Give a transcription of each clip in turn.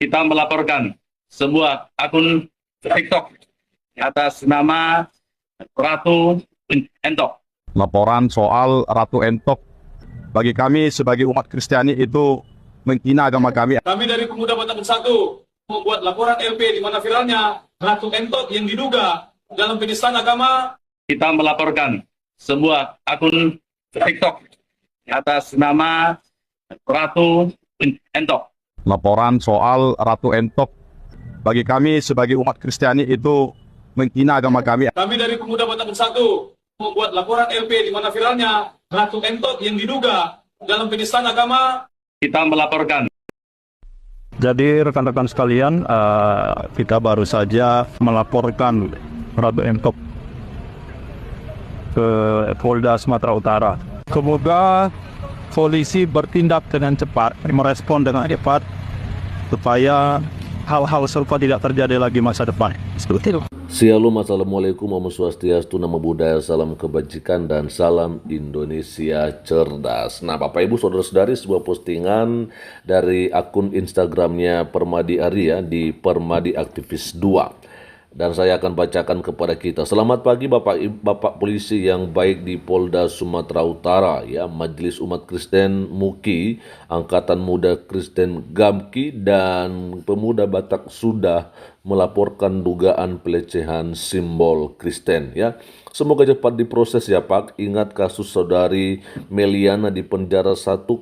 kita melaporkan sebuah akun TikTok atas nama Ratu Entok. Laporan soal Ratu Entok bagi kami sebagai umat Kristiani itu menghina agama kami. Kami dari Pemuda Batak Bersatu membuat laporan LP di mana viralnya Ratu Entok yang diduga dalam penistaan agama. Kita melaporkan sebuah akun TikTok atas nama Ratu Entok. Laporan soal Ratu Entok bagi kami sebagai umat Kristiani itu menghina agama kami. Kami dari Pemuda Batak Bersatu membuat laporan LP di mana viralnya Ratu Entok yang diduga dalam penistaan agama. Kita melaporkan. Jadi rekan-rekan sekalian, kita baru saja melaporkan Ratu Entok ke Polda Sumatera Utara. Semoga polisi bertindak dengan cepat, merespon dengan cepat supaya hal-hal serupa tidak terjadi lagi masa depan. Seperti itu. Shalom, assalamualaikum, Om Swastiastu, Namo Buddhaya, salam kebajikan dan salam Indonesia cerdas. Nah, Bapak Ibu Saudara-saudari, sebuah postingan dari akun Instagramnya Permadi Arya di Permadi Aktivis 2. Dan saya akan bacakan kepada kita. Selamat pagi Bapak polisi yang baik di Polda Sumatera Utara, ya, Majelis Umat Kristen MUKI, Angkatan Muda Kristen GAMKI, dan Pemuda Batak sudah melaporkan dugaan pelecehan simbol Kristen, ya. Semoga cepat diproses ya Pak. Ingat kasus saudari Meliana di penjara 1,5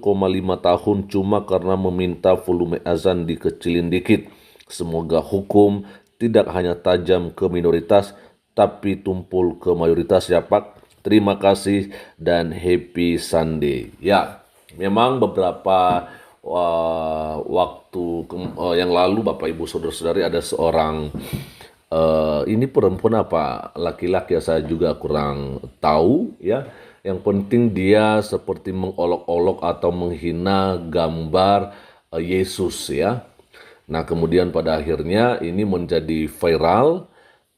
tahun cuma karena meminta volume azan dikecilin dikit. Semoga hukum tidak hanya tajam ke minoritas, tapi tumpul ke mayoritas ya Pak. Terima kasih dan happy Sunday. Ya, memang beberapa waktu yang lalu Bapak Ibu Saudara-saudari ada seorang, ini perempuan apa laki-laki ya, saya juga kurang tahu ya. Yang penting dia seperti mengolok-olok atau menghina gambar Yesus ya. Nah, kemudian pada akhirnya ini menjadi viral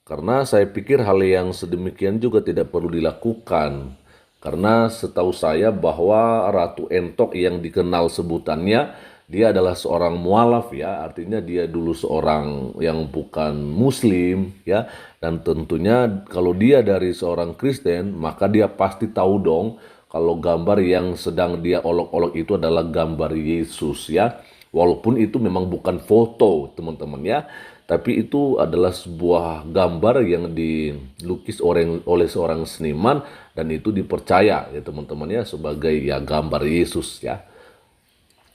karena saya pikir hal yang sedemikian juga tidak perlu dilakukan. Karena setahu saya bahwa Ratu Entok yang dikenal sebutannya, dia adalah seorang mualaf ya, artinya dia dulu seorang yang bukan muslim ya. Dan tentunya kalau dia dari seorang Kristen, maka dia pasti tahu dong kalau gambar yang sedang dia olok-olok itu adalah gambar Yesus ya. Walaupun itu memang bukan foto teman-teman ya, tapi itu adalah sebuah gambar yang dilukis oleh seorang seniman dan itu dipercaya ya teman-teman ya sebagai ya gambar Yesus ya.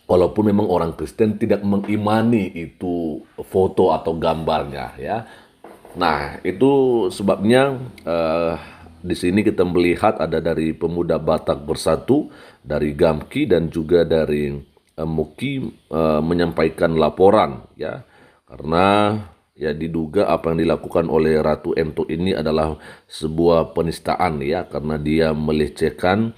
Walaupun memang orang Kristen tidak mengimani itu foto atau gambarnya ya. Nah, itu sebabnya di sini kita melihat ada dari Pemuda Batak Bersatu, dari GAMKI dan juga dari MUKI menyampaikan laporan ya, karena ya diduga apa yang dilakukan oleh Ratu Entok ini adalah sebuah penistaan ya, karena dia melecehkan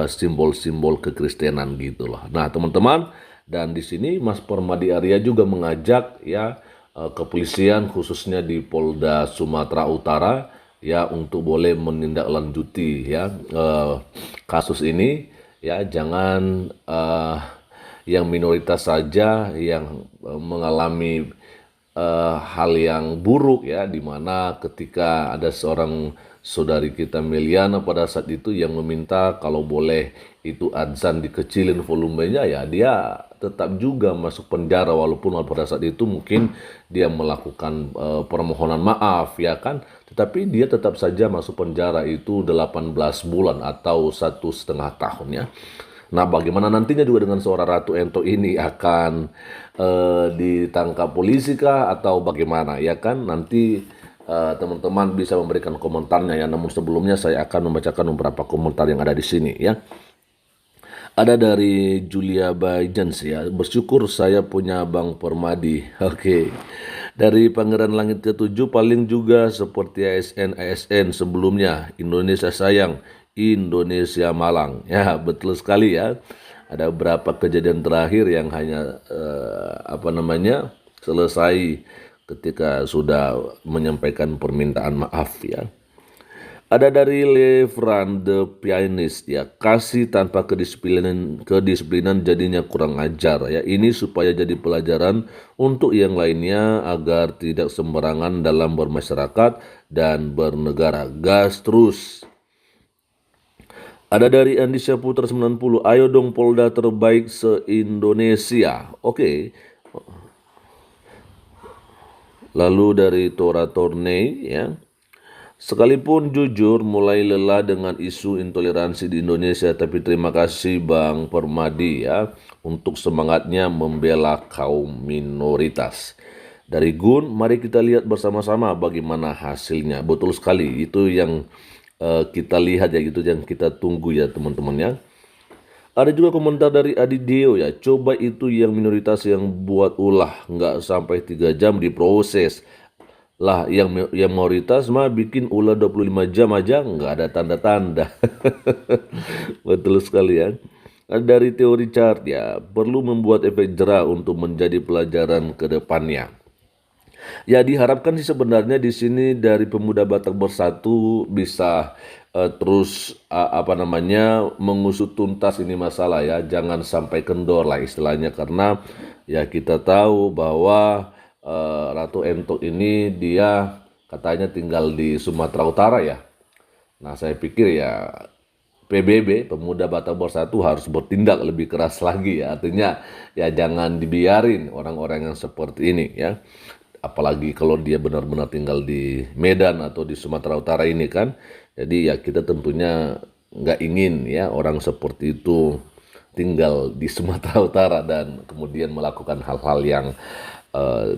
simbol-simbol kekristenan gitu loh. Nah teman-teman, dan di sini Mas Permadi Arya juga mengajak ya kepolisian khususnya di Polda Sumatera Utara ya untuk boleh menindaklanjuti ya kasus ini ya, jangan yang minoritas saja yang mengalami hal yang buruk ya, dimana ketika ada seorang saudari kita Meliana pada saat itu yang meminta kalau boleh itu azan dikecilin volumenya ya, dia tetap juga masuk penjara walaupun pada saat itu mungkin dia melakukan permohonan maaf ya kan, tetapi dia tetap saja masuk penjara itu 18 bulan atau 1,5 tahun ya. Nah, bagaimana nantinya juga dengan seorang Ratu Entok ini akan ditangkap polisi kah atau bagaimana ya kan? Nanti teman-teman bisa memberikan komentarnya ya. Namun sebelumnya saya akan membacakan beberapa komentar yang ada di sini ya. Ada dari Julia Bajans ya. Bersyukur saya punya Bang Permadi. Oke. Dari Pangeran Langit ke-7 paling juga seperti ASN sebelumnya. Indonesia sayang, Indonesia Malang. Ya, betul sekali ya. Ada beberapa kejadian terakhir yang hanya selesai ketika sudah menyampaikan permintaan maaf ya. Ada dari Lefran the Pianist ya, kasih tanpa kedisiplinan jadinya kurang ajar ya. Ini supaya jadi pelajaran untuk yang lainnya agar tidak sembarangan dalam bermasyarakat dan bernegara. Gas terus. Ada dari Andi Syaputra 90, ayo dong Polda terbaik se-Indonesia. Oke. Lalu dari Tora Tornei ya. Sekalipun jujur mulai lelah dengan isu intoleransi di Indonesia, tapi terima kasih Bang Permadi ya untuk semangatnya membela kaum minoritas. Dari Gun, mari kita lihat bersama-sama bagaimana hasilnya. Betul sekali, itu yang kita lihat ya, itu yang kita tunggu ya teman-teman ya. Ada juga komentar dari Adideo ya, coba itu yang minoritas yang buat ulah, nggak sampai 3 jam diproses. Lah yang mayoritas mah bikin ulah 25 jam aja nggak ada tanda-tanda. Betul sekali ya. Dari teori chart ya, perlu membuat efek jerah untuk menjadi pelajaran ke depannya. Ya diharapkan sih sebenarnya di sini dari Pemuda Batak Bersatu bisa terus mengusut tuntas ini masalah ya, jangan sampai kendor lah istilahnya, karena ya kita tahu bahwa Ratu Entok ini dia katanya tinggal di Sumatera Utara ya. Nah saya pikir ya PBB, Pemuda Batak Bersatu harus bertindak lebih keras lagi ya. Artinya ya jangan dibiarin orang-orang yang seperti ini ya. Apalagi kalau dia benar-benar tinggal di Medan atau di Sumatera Utara ini kan. Jadi ya kita tentunya nggak ingin ya orang seperti itu tinggal di Sumatera Utara dan kemudian melakukan hal-hal yang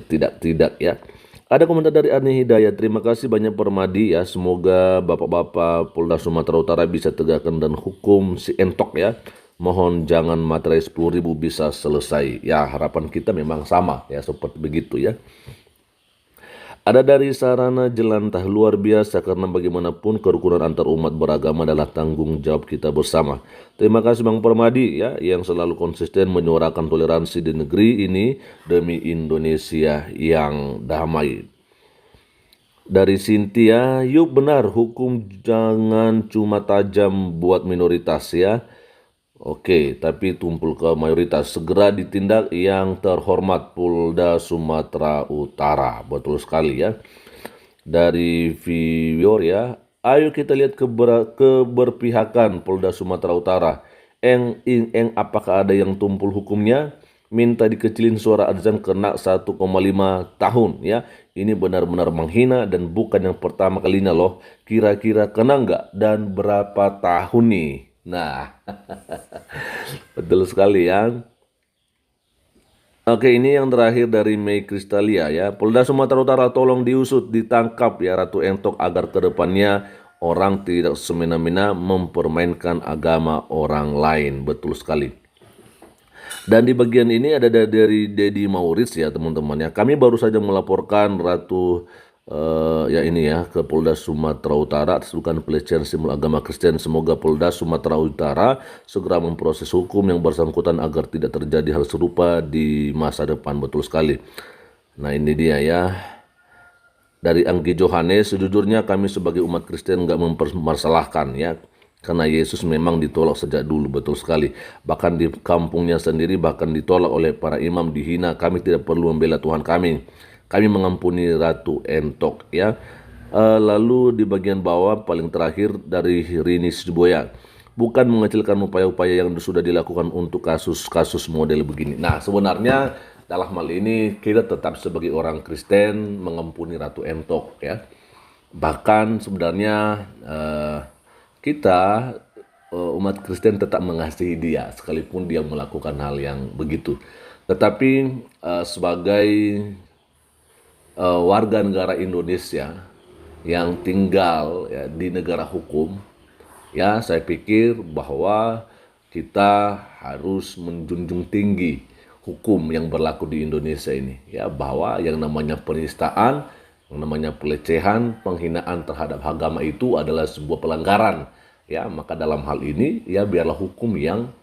tidak ya. Ada komentar dari Ani Hidayat, terima kasih banyak Permadi ya, semoga bapak-bapak Polda Sumatera Utara bisa tegakkan dan hukum si Entok ya. Mohon jangan materai 10.000 bisa selesai ya, harapan kita memang sama ya seperti begitu ya. Ada dari Sarana Jelantah, luar biasa karena bagaimanapun kerukunan antar umat beragama adalah tanggung jawab kita bersama. Terima kasih Bang Permadi ya yang selalu konsisten menyuarakan toleransi di negeri ini demi Indonesia yang damai. Dari Cynthia, yuk benar hukum jangan cuma tajam buat minoritas ya. Oke, tapi tumpul ke mayoritas. Segera ditindak yang terhormat Polda Sumatera Utara. Betul sekali ya. Dari Vior ya, ayo kita lihat keberpihakan Polda Sumatera Utara. Apakah ada yang tumpul hukumnya? Minta dikecilin suara azan kena 1,5 tahun ya. Ini benar-benar menghina dan bukan yang pertama kalinya loh. Kira-kira kena nggak dan berapa tahun nih? Nah, betul sekali ya. Oke, ini yang terakhir dari Mei Kristalia ya. Polda Sumatera Utara tolong diusut, ditangkap ya Ratu Entok agar kedepannya orang tidak semena-mena mempermainkan agama orang lain. Betul sekali. Dan di bagian ini ada dari Dedi Maurits ya teman-teman ya. Kami baru saja melaporkan Ratu ke Polda Sumatera Utara atas dugaan pelecehan simbol agama Kristen. Semoga Polda Sumatera Utara segera memproses hukum yang bersangkutan agar tidak terjadi hal serupa di masa depan. Betul sekali. Nah ini dia ya. Dari Anggi Johannes, sejujurnya kami sebagai umat Kristen nggak mempermasalahkan ya. Karena Yesus memang ditolak sejak dulu, betul sekali. Bahkan di kampungnya sendiri bahkan ditolak oleh para imam, dihina. Kami tidak perlu membela Tuhan kami. Kami mengampuni Ratu Entok ya. Lalu di bagian bawah paling terakhir dari Rini Siboya, bukan mengecilkan upaya-upaya yang sudah dilakukan untuk kasus-kasus model begini. Nah sebenarnya dalam hal ini kita tetap sebagai orang Kristen mengampuni Ratu Entok ya. Bahkan sebenarnya kita umat Kristen tetap mengasihi dia sekalipun dia melakukan hal yang begitu. Tetapi sebagai warga negara Indonesia yang tinggal ya, di negara hukum ya, saya pikir bahwa kita harus menjunjung tinggi hukum yang berlaku di Indonesia ini ya, bahwa yang namanya penistaan, yang namanya pelecehan, penghinaan terhadap agama itu adalah sebuah pelanggaran ya. Maka dalam hal ini ya biarlah hukum yang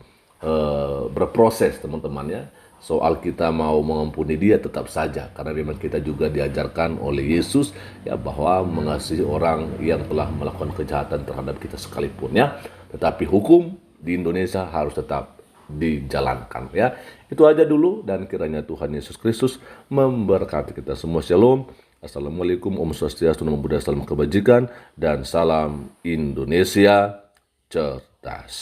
berproses teman-teman ya. soal kita mau mengampuni dia tetap saja, karena memang kita juga diajarkan oleh Yesus ya bahwa mengasihi orang yang telah melakukan kejahatan terhadap kita sekalipun ya. Tetapi hukum di Indonesia harus tetap dijalankan ya. Itu aja dulu, dan kiranya Tuhan Yesus Kristus memberkati kita semua. Shalom. Assalamualaikum, Om Swastiastu, Namo Buddhaya, salam kebajikan, dan salam Indonesia cerdas.